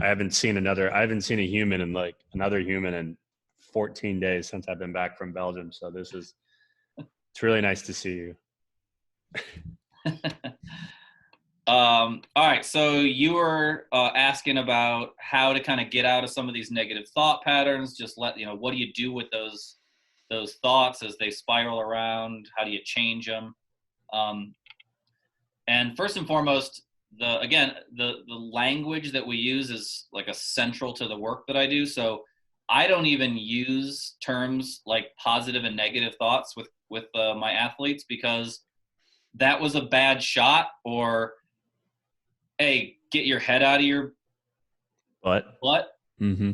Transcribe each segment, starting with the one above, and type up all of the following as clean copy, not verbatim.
I haven't seen a human in like another human in 14 days since I've been back from Belgium. So it's really nice to see you. All right. So you were asking about how to kind of get out of some of these negative thought patterns. Just what do you do with those thoughts as they spiral around? How do you change them? And first and foremost, the language that we use is like essential to the work that I do. So I don't even use terms like positive and negative thoughts with my athletes, because that was a bad shot, or hey, get your head out of your butt Mm-hmm.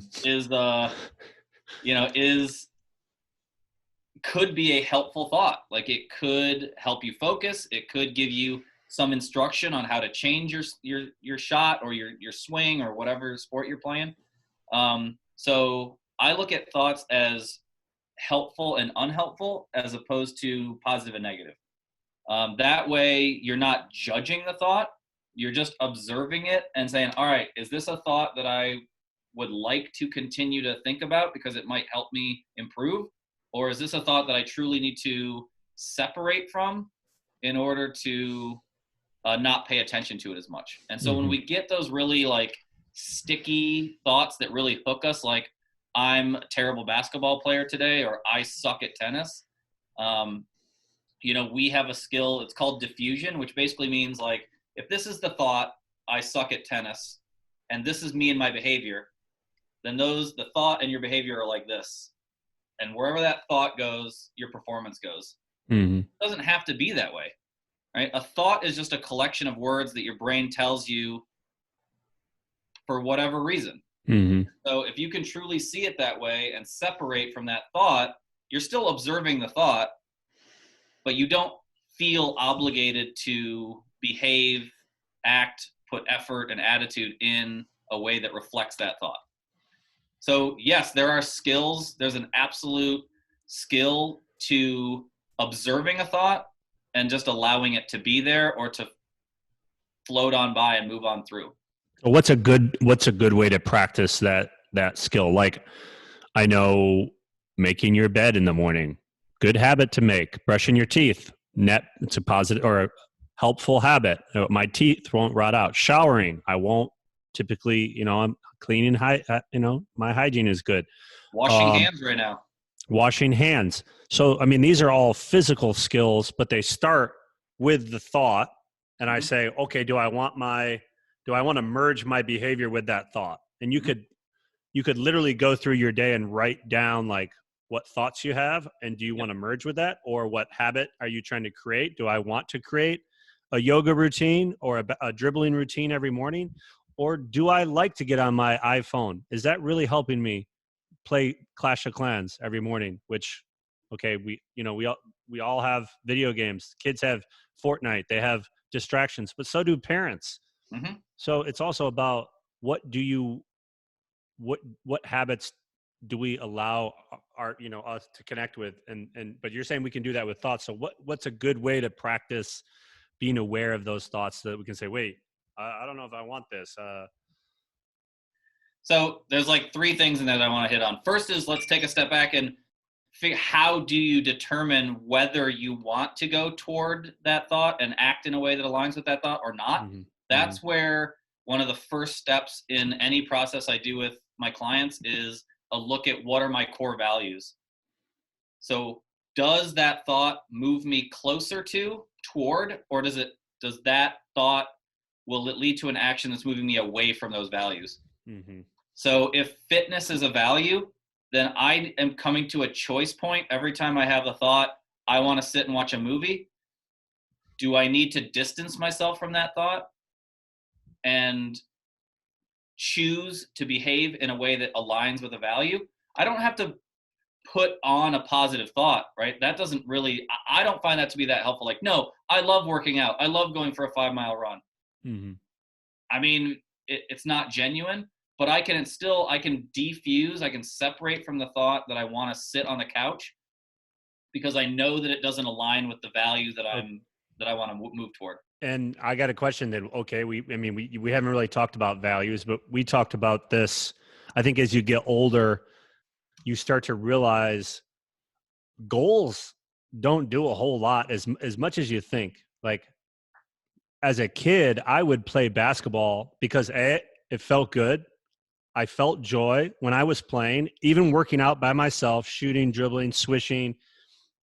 could be a helpful thought. Like, it could help you focus. It could give you some instruction on how to change your shot or your swing or whatever sport you're playing. So I look at thoughts as helpful and unhelpful as opposed to positive and negative. That way you're not judging the thought. You're just observing it and saying, all right, is this a thought that I would like to continue to think about because it might help me improve? Or is this a thought that I truly need to separate from in order to not pay attention to it as much? And so when we get those really like sticky thoughts that really hook us, like I'm a terrible basketball player today, or I suck at tennis, we have a skill, it's called diffusion, which basically means like, if this is the thought, I suck at tennis, and this is me and my behavior, then the thought and your behavior are like this. And wherever that thought goes, your performance goes. Mm-hmm. It doesn't have to be that way, right? A thought is just a collection of words that your brain tells you for whatever reason. Mm-hmm. So if you can truly see it that way and separate from that thought, you're still observing the thought, but you don't feel obligated to behave, act, put effort and attitude in a way that reflects that thought. So yes, there are skills. There's an absolute skill to observing a thought and just allowing it to be there, or to float on by and move on through. What's a good way to practice that skill? Like, I know making your bed in the morning, good habit to make. Brushing your teeth, it's a positive or a helpful habit. My teeth won't rot out. Showering, I won't typically, I'm cleaning, my hygiene is good. Washing hands right now. Washing hands. So, I mean, these are all physical skills, but they start with the thought. And I say, okay, do I want to merge my behavior with that thought? And you could literally go through your day and write down like what thoughts you have, and do you want to merge with that, or what habit are you trying to create? Do I want to create a yoga routine or a dribbling routine every morning, or do I like to get on my iPhone? Is that really helping me play Clash of Clans every morning? Which, okay, we all have video games. Kids have Fortnite. They have distractions, but so do parents. Mm-hmm. So it's also about what habits do we allow us to connect with, but you're saying we can do that with thoughts. So what's a good way to practice being aware of those thoughts so that we can say, wait, I don't know if I want this. So there's like three things in there that I want to hit on. First is, let's take a step back and figure, how do you determine whether you want to go toward that thought and act in a way that aligns with that thought or not? Mm-hmm. That's where one of the first steps in any process I do with my clients is a look at what are my core values. So does that thought move me closer toward, or does that thought, will it lead to an action that's moving me away from those values? Mm-hmm. So if fitness is a value, then I am coming to a choice point every time I have the thought, I want to sit and watch a movie. Do I need to distance myself from that thought and choose to behave in a way that aligns with a value? I don't have to put on a positive thought, right? That doesn't really, I don't find that to be that helpful. Like, no, I love working out. I love going for a 5-mile run. Mm-hmm. I mean, it's not genuine, but I can defuse, I can separate from the thought that I want to sit on the couch, because I know that it doesn't align with the value that I want to move toward. And I got a question that, okay, we haven't really talked about values, but we talked about this. I think as you get older, you start to realize goals don't do a whole lot as much as you think. Like as a kid, I would play basketball because it felt good. I felt joy when I was playing, even working out by myself, shooting, dribbling, swishing,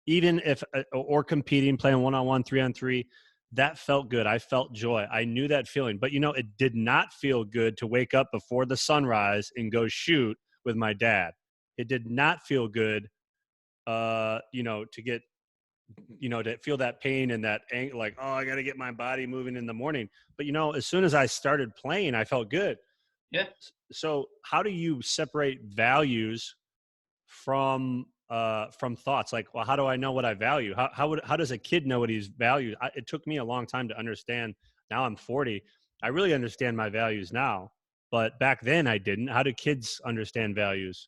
even if or competing, playing one-on-one, 3-on-3. That felt good. I felt joy. I knew that feeling. But it did not feel good to wake up before the sunrise and go shoot with my dad. It did not feel good to get to feel that pain and that like, oh, I got to get my body moving in the morning. But as soon as I started playing, I felt good. Yeah. So how do you separate values from thoughts? Like, well, how do I know what I value? How does a kid know what he's valued? It took me a long time to understand. Now I'm 40. I really understand my values now, but back then I didn't. How do kids understand values?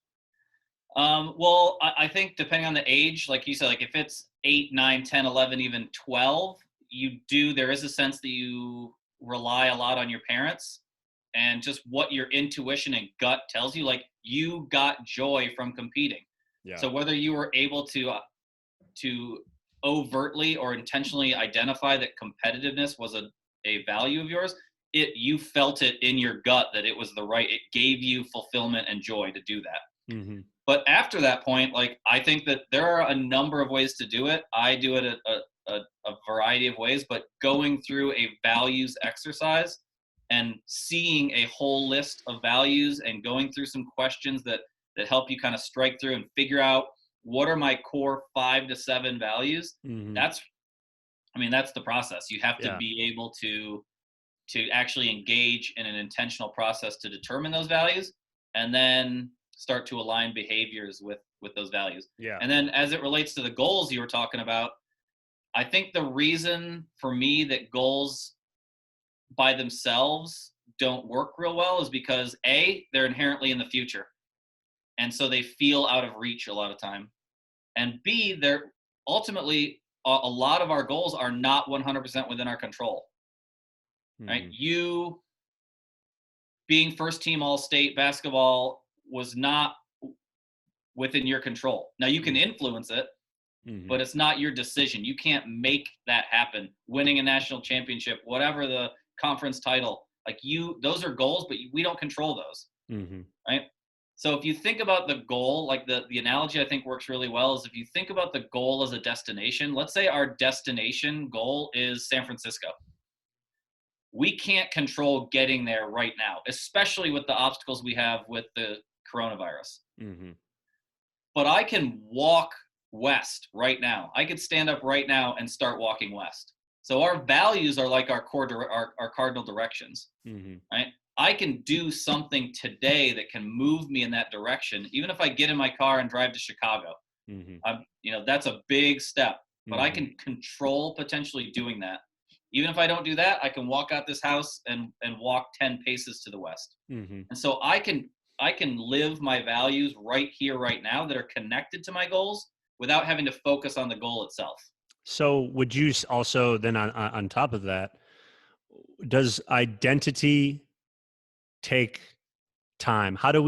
Well, I think depending on the age, like you said, like if it's 8, 9, 10, 11, even 12, there is a sense that you rely a lot on your parents and just what your intuition and gut tells you. Like you got joy from competing. Yeah. So whether you were able to overtly or intentionally identify that competitiveness was a value of yours, you felt it in your gut that it was it gave you fulfillment and joy to do that. Mm-hmm. But after that point, like I think that there are a number of ways to do it. I do it a variety of ways, but going through a values exercise and seeing a whole list of values and going through some questions that help you kind of strike through and figure out what are my core 5 to 7 values. Mm-hmm. That's the process. You have to Yeah. be able to actually engage in an intentional process to determine those values, and then start to align behaviors with those values. Yeah. And then as it relates to the goals you were talking about, I think the reason for me that goals by themselves don't work real well is because they're inherently in the future, and so they feel out of reach a lot of time. And B, they're ultimately a lot of our goals are not 100% within our control. Right? Mm-hmm. You being first team all state basketball was not within your control. Now you can influence it, Mm-hmm. but it's not your decision. You can't make that happen. Winning a national championship, whatever the conference title, those are goals, but we don't control those. Mm-hmm. Right? So if you think about the goal, like the analogy I think works really well is if you think about the goal as a destination, let's say our destination goal is San Francisco. We can't control getting there right now, especially with the obstacles we have with the coronavirus. Mm-hmm. But I can walk west right now. I could stand up right now and start walking west. So our values are like our cardinal directions, Mm-hmm. right? I can do something today that can move me in that direction, even if I get in my car and drive to Chicago. Mm-hmm. That's a big step, but I Mm-hmm. can control potentially doing that. Even if I don't do that, I can walk out this house and walk 10 paces to the west. Mm-hmm. And so I can live my values right here, right now that are connected to my goals without having to focus on the goal itself. So would you also then on top of that, does identity take time? How do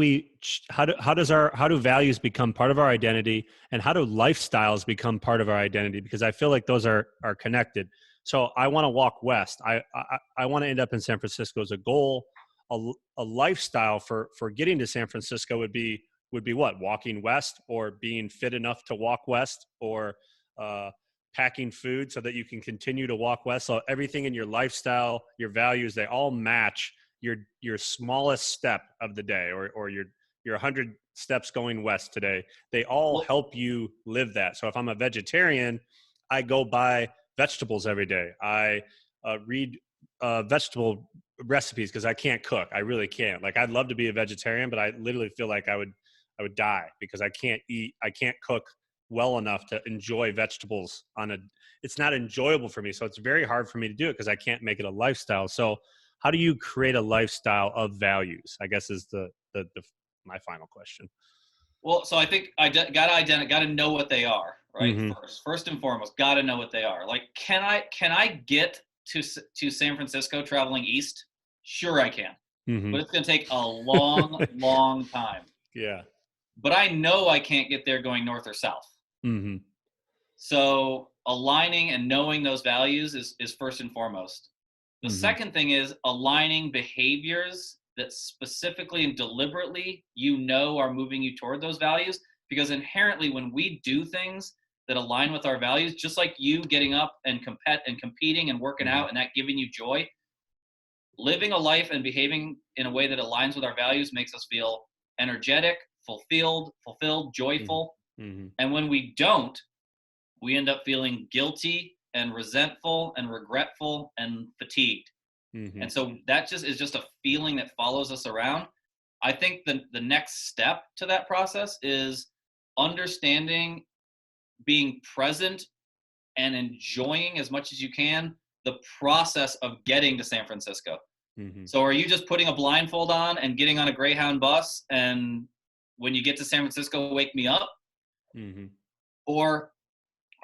values become part of our identity, and how do lifestyles become part of our identity? Because I feel like those are connected. So I want to walk west. I want to end up in San Francisco as a goal. A lifestyle for getting to San Francisco would be what? Walking west, or being fit enough to walk west, or uh, packing food so that you can continue to walk west. So everything in your lifestyle, your values, they all match your smallest step of the day, or your 100 steps going west today. They all Well, help you live that. So if I'm a vegetarian, I go buy vegetables every day. I read vegetable recipes because I can't cook. I really can't. Like, I'd love to be a vegetarian, but I literally feel like I would die because I can't cook well enough to enjoy vegetables it's not enjoyable for me. So it's very hard for me to do it because I can't make it a lifestyle. So how do you create a lifestyle of values, I guess, is my final question. well, so I think got to know what they are, right? Mm-hmm. First and foremost, got to know what they are. Like, can I get to San Francisco traveling east? Sure, I can. Mm-hmm. But it's going to take a long, long time. Yeah. But I know I can't get there going north or south. Mm-hmm. So aligning and knowing those values is first and foremost. The Mm-hmm. second thing is aligning behaviors that specifically and deliberately are moving you toward those values. Because inherently, when we do things that align with our values, just like you getting up and competing and working Mm-hmm. out and that giving you joy, living a life and behaving in a way that aligns with our values makes us feel energetic, fulfilled, joyful. Mm-hmm. And when we don't, we end up feeling guilty and resentful and regretful and fatigued. Mm-hmm. And so that is just a feeling that follows us around. I think the next step to that process is understanding, being present, and enjoying as much as you can the process of getting to San Francisco. Mm-hmm. So are you just putting a blindfold on and getting on a Greyhound bus and when you get to San Francisco, wake me up? Mm-hmm. Or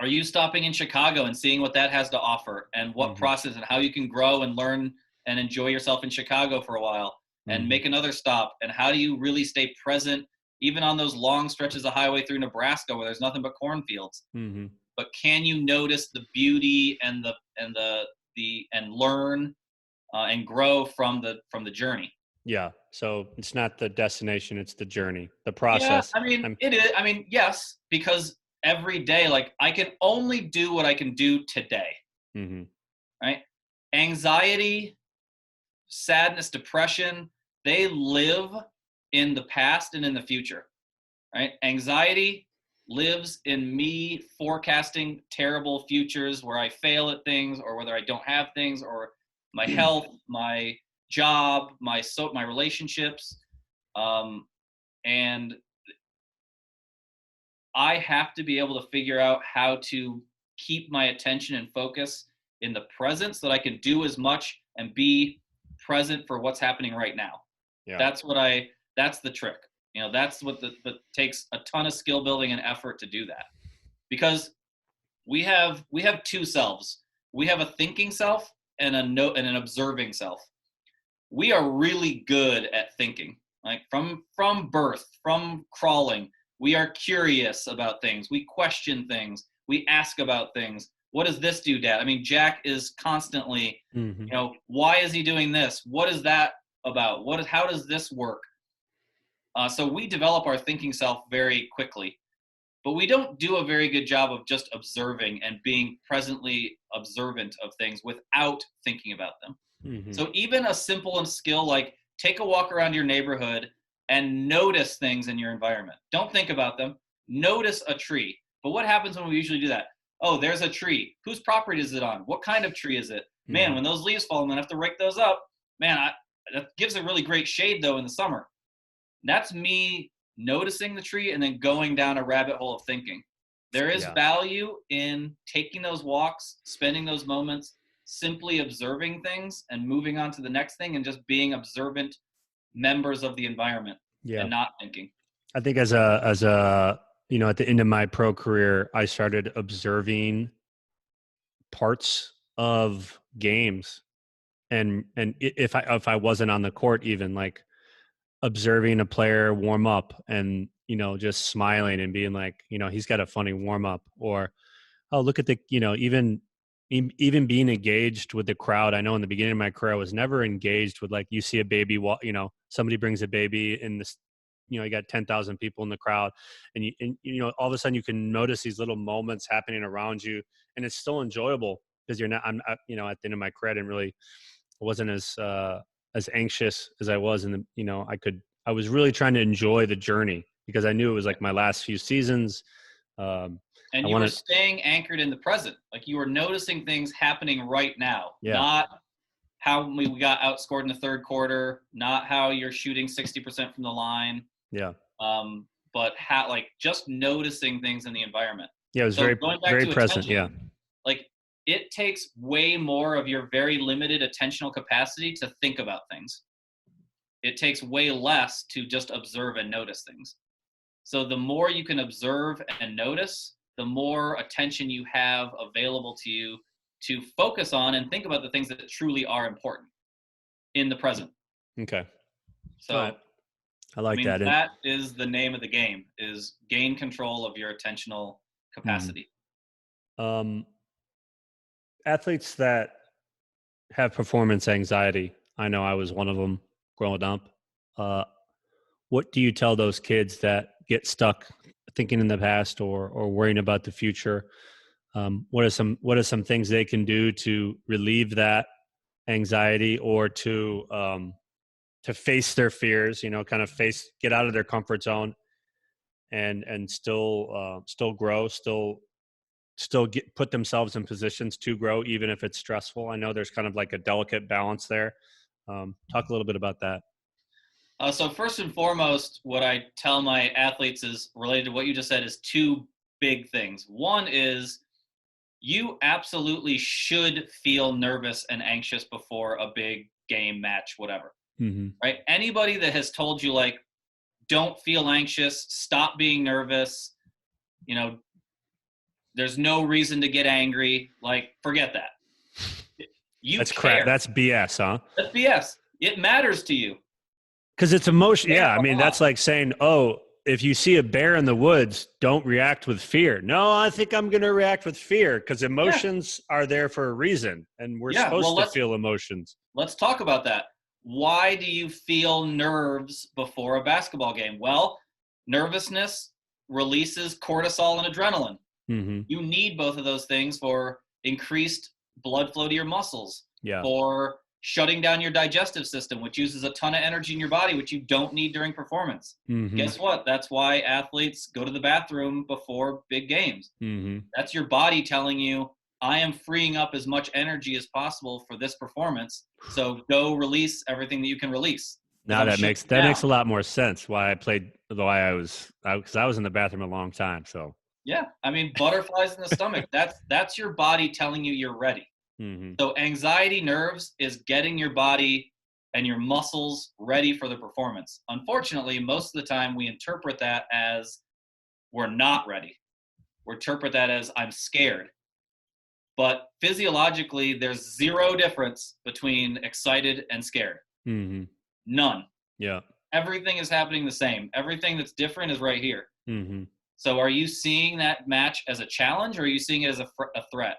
are you stopping in Chicago and seeing what that has to offer and what process and how you can grow and learn and enjoy yourself in Chicago for a while and make another stop? And how do you really stay present even on those long stretches of highway through Nebraska where there's nothing but cornfields? Mm-hmm. But can you notice the beauty and learn and grow from the journey? Yeah. So it's not the destination, it's the journey, the Yeah, process. I mean, it is. I mean, yes, because every day, like I can only do what I can do today, Mm-hmm. right? Anxiety, sadness, depression, they live in the past and in the future, right? Anxiety lives in me forecasting terrible futures where I fail at things or whether I don't have things or my health, my job, my relationships. And I have to be able to figure out how to keep my attention and focus in the present so that I can do as much and be present for what's happening right now. Yeah. That's the trick. That's what takes a ton of skill building and effort to do that. Because we have two selves. We have a thinking self and an observing self. We are really good at thinking. Like from birth, from crawling, we are curious about things. We question things. We ask about things. What does this do, Dad? I mean, Jack is constantly, why is he doing this? What is that about? How does this work? So we develop our thinking self very quickly, but we don't do a very good job of just observing and being presently observant of things without thinking about them. Mm-hmm. So even a simple skill like take a walk around your neighborhood and notice things in your environment. Don't think about them. Notice a tree. But what happens when we usually do that? Oh, there's a tree. Whose property is it on? What kind of tree is it? Man, when those leaves fall, I'm going to have to rake those up. Man, that gives a really great shade, though, in the summer. That's me noticing the tree and then going down a rabbit hole of thinking. There is value in taking those walks, spending those moments, simply observing things and moving on to the next thing and just being observant members of the environment and not thinking. I think as a at the end of my pro career, I started observing parts of games and if I wasn't on the court, even like observing a player warm up and just smiling and being like, he's got a funny warm up, or oh, look at the even being engaged with the crowd. I know in the beginning of my career I was never engaged with, like, you see a baby somebody brings a baby in this, you got 10,000 people in the crowd and all of a sudden you can notice these little moments happening around you and it's still enjoyable because at the end of my career I wasn't as anxious as I was in the, I was really trying to enjoy the journey because I knew it was like my last few seasons. And you were staying anchored in the present. Like you were noticing things happening right now, not how we got outscored in the third quarter, not how you're shooting 60% from the line. Yeah. But just noticing things in the environment. Yeah, it was very present. Like it takes way more of your very limited attentional capacity to think about things. It takes way less to just observe and notice things. So the more you can observe and notice, the more attention you have available to you to focus on and think about the things that truly are important in the present. Okay. So, All right. I like that. that is the name of the game, is gain control of your attentional capacity. Athletes that have performance anxiety, I know I was one of them growing up. What do you tell those kids that get stuck thinking in the past or worrying about the future? What are some things they can do to relieve that anxiety or to face their fears? Kind of get out of their comfort zone and still grow, still put themselves in positions to grow, even if it's stressful. I know there's kind of like a delicate balance there. Talk a little bit about that. So first and foremost, what I tell my athletes is related to what you just said is two big things. One is you absolutely should feel nervous and anxious before a big game, match, whatever, right? Anybody that has told you like, don't feel anxious, stop being nervous, there's no reason to get angry, like forget that. That's crap. That's BS, huh? That's BS. It matters to you. Because it's emotion. Yeah, I mean, that's like saying, oh, if you see a bear in the woods, don't react with fear. No, I think I'm going to react with fear because emotions are there for a reason, and we're supposed to feel emotions. Let's talk about that. Why do you feel nerves before a basketball game? Well, nervousness releases cortisol and adrenaline. You need both of those things for increased blood flow to your muscles, for shutting down your digestive system, which uses a ton of energy in your body, which you don't need during performance. Guess what? That's why athletes go to the bathroom before big games. That's your body telling you, I am freeing up as much energy as possible for this performance. So go release everything that you can release. Now that makes a lot more sense why I played, because I was in the bathroom a long time. So yeah, I mean, butterflies in the stomach, that's your body telling you you're ready. So anxiety nerves is getting your body and your muscles ready for the performance. Unfortunately, most of the time we interpret that as we're not ready. We interpret that as I'm scared. But physiologically, there's zero difference between excited and scared. None. Yeah. Everything is happening the same. Everything that's different is right here. So are you seeing that match as a challenge or are you seeing it as a threat?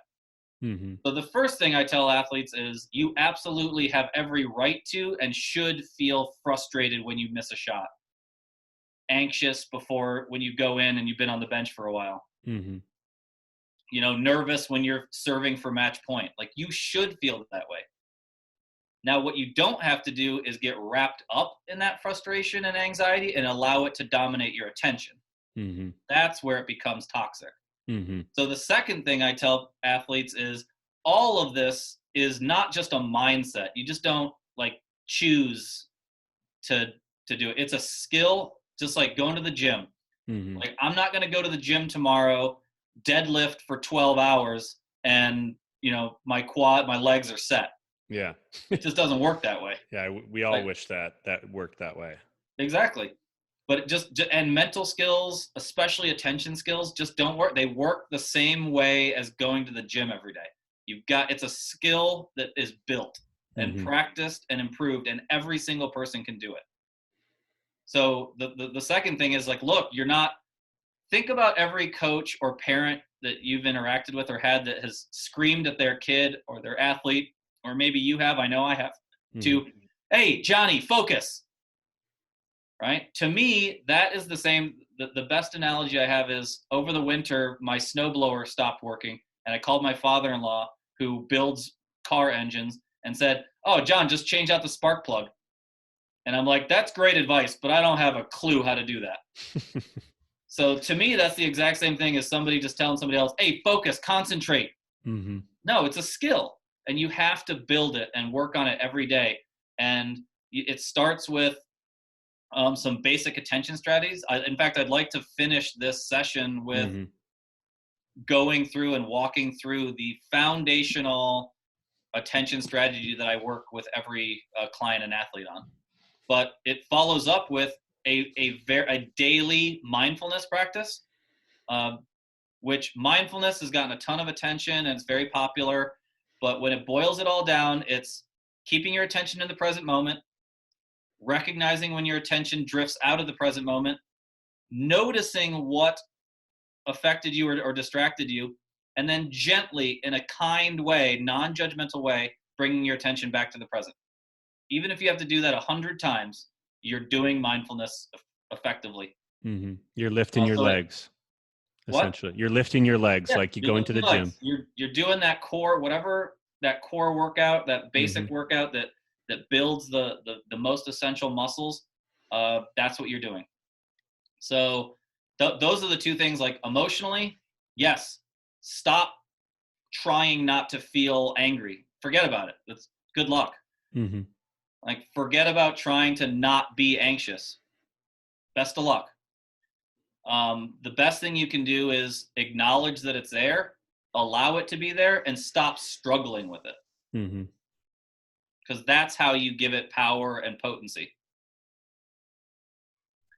So the first thing I tell athletes is you absolutely have every right to and should feel frustrated when you miss a shot. Anxious before when you go in and you've been on the bench for a while. Nervous when you're serving for match point. Like you should feel that way. Now, what you don't have to do is get wrapped up in that frustration and anxiety and allow it to dominate your attention. That's where it becomes toxic. So the second thing I tell athletes is all of this is not just a mindset. You just don't like choose to do it. It's a skill, just like going to the gym. Like I'm not going to go to the gym tomorrow, deadlift for 12 hours and my legs are set. Yeah. It just doesn't work that way. Yeah. We all wish that worked that way. Exactly. But and mental skills, especially attention skills, just don't work. They work the same way as going to the gym every day. It's a skill that is built and practiced and improved, and every single person can do it. So the second thing is like, look, think about every coach or parent that you've interacted with or had that has screamed at their kid or their athlete, or maybe you have, I know I have, to, hey, Johnny, focus. Right? To me, that is the same. The best analogy I have is over the winter, my snowblower stopped working, and I called my father-in-law, who builds car engines, and said, "Oh, John, just change out the spark plug." And I'm like, "That's great advice, but I don't have a clue how to do that." So to me, that's the exact same thing as somebody just telling somebody else, "Hey, focus, concentrate." No, it's a skill, and you have to build it and work on it every day. And it starts with some basic attention strategies. In fact, I'd like to finish this session with going through and walking through the foundational attention strategy that I work with every client and athlete on. But it follows up with a daily mindfulness practice, which mindfulness has gotten a ton of attention and it's very popular. But when it boils it all down, it's keeping your attention in the present moment, recognizing when your attention drifts out of the present moment, noticing what affected you or distracted you, and then gently, in a kind way, non-judgmental way, bringing your attention back to the present. Even if you have to do that 100 times, you're doing mindfulness effectively. You're lifting your legs, essentially. What? You're lifting your legs, Yeah, like you you're go into the lifting gym. legs. You're doing that core, whatever that core workout, that basic workout that builds the most essential muscles. That's what you're doing. So those are the two things. Like emotionally, yes, stop trying not to feel angry. Forget about it. That's good luck. Like, forget about trying to not be anxious. Best of luck. The best thing you can do is acknowledge that it's there, allow it to be there, and stop struggling with it. Because that's how you give it power and potency.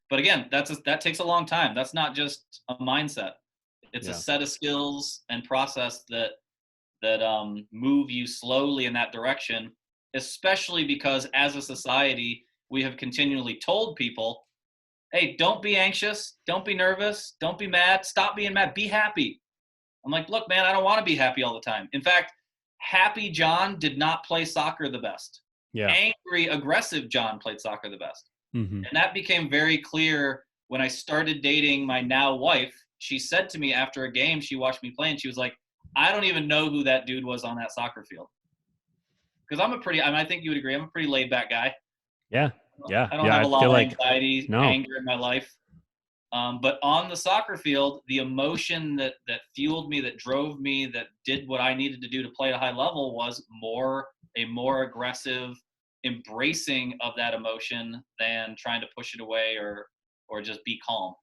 But again, that takes a long time. That's not just a mindset. It's a set of skills and process that move you slowly in that direction, especially because as a society, we have continually told people, hey, don't be anxious, don't be nervous, don't be mad, stop being mad, be happy. I'm like, look, man, I don't want to be happy all the time. In fact, happy John did not play soccer the best. Angry, aggressive John played soccer the best. And that became very clear when I started dating my now wife. She said to me after a game, she watched me play, and she was like, I don't even know who that dude was on that soccer field. Because I think you would agree, I'm a pretty laid back guy. Yeah. I don't have a lot of anxiety, anger in my life. But on the soccer field, the emotion that fueled me, that drove me, that did what I needed to do to play at a high level was a more aggressive embracing of that emotion than trying to push it away or just be calm.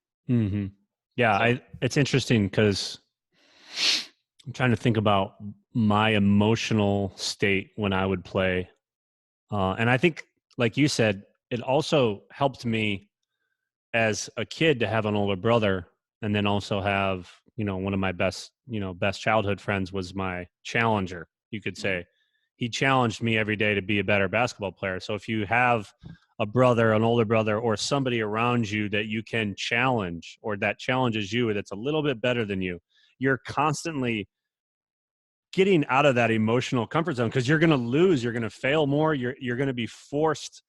Yeah, so, it's interesting because I'm trying to think about my emotional state when I would play. And I think, like you said, it also helped me as a kid to have an older brother, and then also have, one of my best childhood friends was my challenger, you could say. He challenged me every day to be a better basketball player. So if you have a brother, an older brother, or somebody around you that you can challenge, or that challenges you, that's a little bit better than you, you're constantly getting out of that emotional comfort zone, because you're going to lose, you're going to fail more, you're going to be forced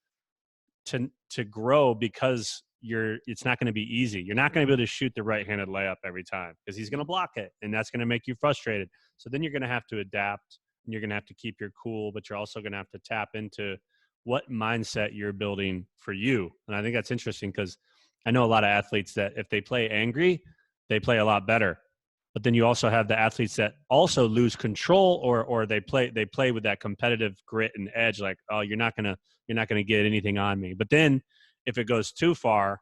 to grow, because it's not going to be easy. You're not going to be able to shoot the right-handed layup every time because he's going to block it, and that's going to make you frustrated. So then you're going to have to adapt, and you're going to have to keep your cool, but you're also going to have to tap into what mindset you're building for you. And I think that's interesting, because I know a lot of athletes that if they play angry, they play a lot better. But then you also have the athletes that also lose control, or they play with that competitive grit and edge, like, oh, you're not gonna get anything on me. But then if it goes too far,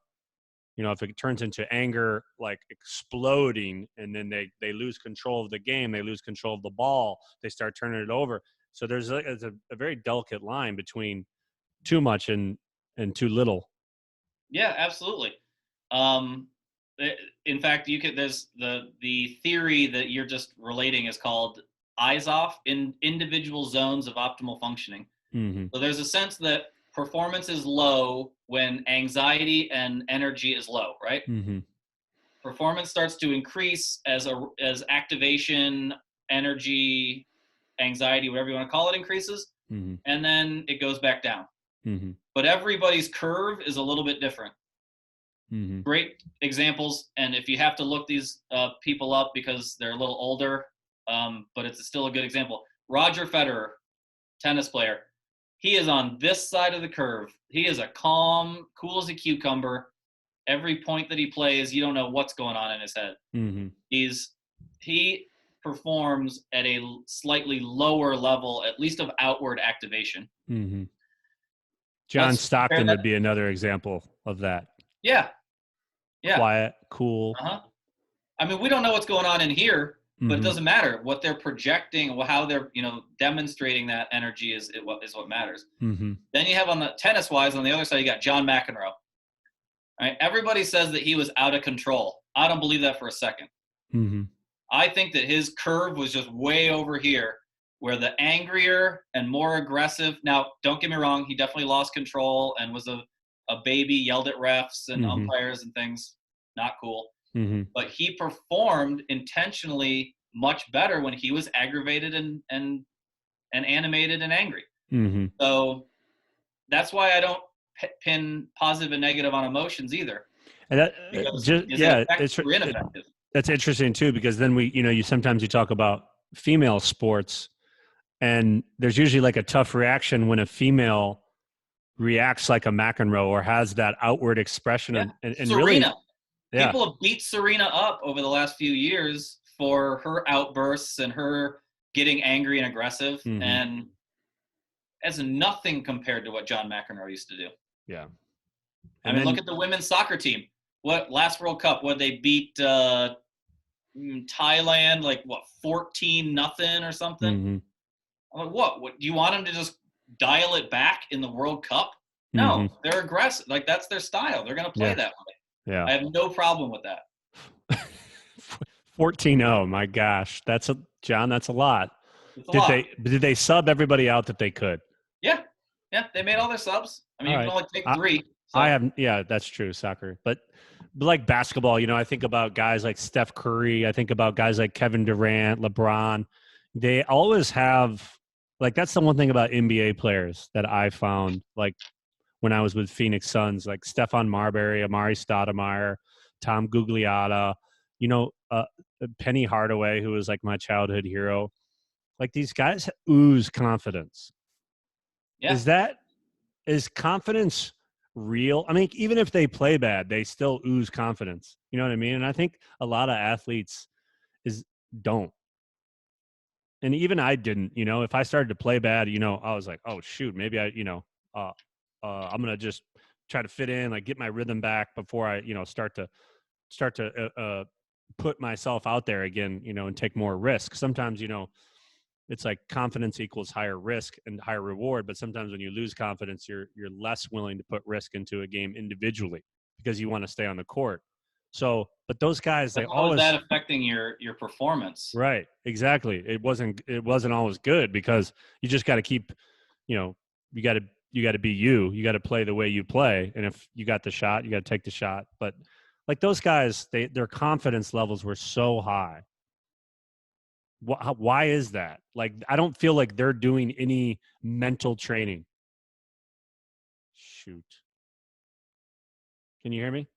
if it turns into anger, like exploding, and then they lose control of the game, they lose control of the ball, they start turning it over. So there's a very delicate line between too much and too little. Yeah, absolutely. In fact, there's the theory that you're just relating is called eyes off, in individual zones of optimal functioning. So there's a sense that performance is low when anxiety and energy is low, right? Performance starts to increase as activation, energy, anxiety, whatever you want to call it, increases, and then it goes back down. But everybody's curve is a little bit different. Great examples, and if you have to look these people up because they're a little older, but it's still a good example. Roger Federer, tennis player. He is on this side of the curve. He is a calm, cool as a cucumber. Every point that he plays, you don't know what's going on in his head. He performs at a slightly lower level, at least of outward activation. John Stockton would be another example of that. Yeah. Quiet, cool. I mean, we don't know what's going on in here, but it doesn't matter. What they're projecting, how they're demonstrating that energy is what matters. Then you have, on the tennis-wise, on the other side, you got John McEnroe. Right? Everybody says that he was out of control. I don't believe that for a second. I think that his curve was just way over here, where the angrier and more aggressive. Now, don't get me wrong, he definitely lost control and was a baby, yelled at refs and umpires and things. Not cool. But he performed intentionally much better when he was aggravated and animated and angry. So that's why I don't pin positive and negative on emotions either. And that, it's ineffective. That's interesting too, because then you sometimes you talk about female sports, and there's usually like a tough reaction when a female reacts like a McEnroe or has that outward expression. Yeah. And Serena. Really, yeah. People have beat Serena up over the last few years for her outbursts and her getting angry and aggressive. And as nothing compared to what John McEnroe used to do. Yeah. I mean, look at the women's soccer team. What last World Cup? What they beat Thailand 14-0 or something? I'm like, what? Do you want them to just dial it back in the World Cup? No, they're aggressive. Like, that's their style. They're going to play that way. Yeah. I have no problem with that. 14-0, my gosh. John, that's a lot. Did they sub everybody out that they could? Yeah. Yeah, they made all their subs. I mean, you can only take 3. So. Yeah, that's true, soccer. But like basketball, I think about guys like Steph Curry. I think about guys like Kevin Durant, LeBron. They always have, like, that's the one thing about NBA players that I found, like, when I was with Phoenix Suns, like Stephon Marbury, Amari Stoudemire, Tom Gugliotta, Penny Hardaway, who was like my childhood hero. Like, these guys ooze confidence. Yeah. Is confidence real? I mean, even if they play bad, they still ooze confidence. You know what I mean? And I think a lot of athletes don't. And even I didn't, if I started to play bad, I was like, oh shoot, maybe I'm going to just try to fit in, like get my rhythm back before I, start to put myself out there again, and take more risk. Sometimes, it's like confidence equals higher risk and higher reward. But sometimes when you lose confidence, you're less willing to put risk into a game individually because you want to stay on the court. So, but those guys, they always, how is that affecting your performance? Right. Exactly. It wasn't always good because you just got to keep, you got to be you. You got to play the way you play. And if you got the shot, you got to take the shot. But like those guys, their confidence levels were so high. Why is that? Like, I don't feel like they're doing any mental training. Shoot. Can you hear me?